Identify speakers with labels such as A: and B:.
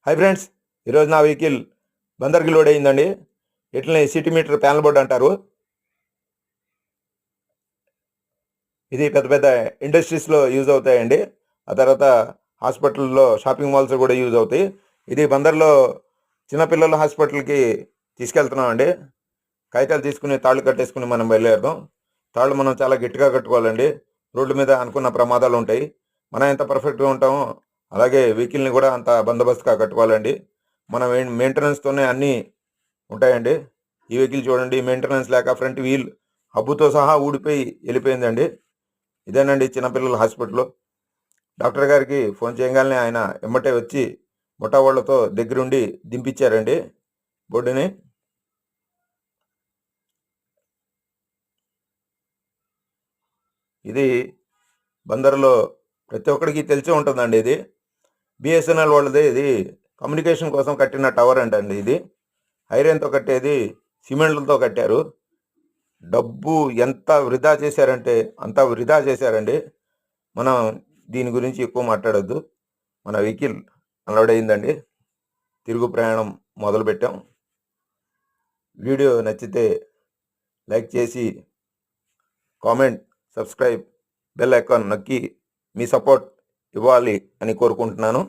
A: Hi friends, ఈరోజు నా vehicle బందర్కి load అయిందండి. ఇట్లనే సిటీ మీటర్ ప్యానల్ బోర్డ్ అంటారు. ఇది పెద్ద పెద్ద ఇండస్ట్రీస్లో యూజ్ అవుతాయండి. ఆ తర్వాత హాస్పిటల్లో, షాపింగ్ మాల్స్ కూడా యూజ్ అవుతాయి. ఇది బందర్లో చిన్నపిల్లల హాస్పిటల్కి తీసుకెళ్తున్నామండి. కాగితాలు తీసుకుని తాళ్ళు కట్టేసుకుని మనం బయలుదేరదాం. తాళ్ళు మనం చాలా గట్టిగా కట్టుకోవాలండి. రోడ్డు మీద అనుకున్న ప్రమాదాలు ఉంటాయి. మనం ఎంత పర్ఫెక్ట్గా ఉంటామో అలాగే వెహికల్ని కూడా అంత బందోబస్తుగా కట్టుకోవాలండి. మన మెయింటెనెన్స్తోనే అన్నీ ఉంటాయండి. ఈ వెహికల్ చూడండి, మెయింటెనెన్స్ లేక ఫ్రంట్ వీల్ హబ్బుతో సహా ఊడిపోయి వెళ్ళిపోయిందండి. ఇదేనండి చిన్నపిల్లల హాస్పిటల్. డాక్టర్ గారికి ఫోన్ చేయగానే ఆయన ఎమ్మటే వచ్చి ముఠా వాళ్ళతో దగ్గరుండి దింపించారండి బోర్డుని. ఇది బందర్లో ప్రతి ఒక్కరికి తెలిసే ఉంటుందండి. ఇది బిఎస్ఎన్ఎల్ వాళ్ళది. ఇది కమ్యూనికేషన్ కోసం కట్టిన టవర్ అండి. ఇది ఐరన్తో కట్టేది, సిమెంట్లతో కట్టారు. డబ్బు ఎంత వృధా చేశారంటే అంత వృధా చేశారండి. మనం దీని గురించి ఎక్కువ మాట్లాడొద్దు. మన వెహికల్ అన్లోడ్ అయిందండి. తిరుగు ప్రయాణం మొదలుపెట్టాం. వీడియో నచ్చితే లైక్ చేసి, కామెంట్, సబ్స్క్రైబ్, బెల్ ఐకాన్ నొక్కి మీ సపోర్ట్ ఇవ్వాలి అని కోరుకుంటున్నాను.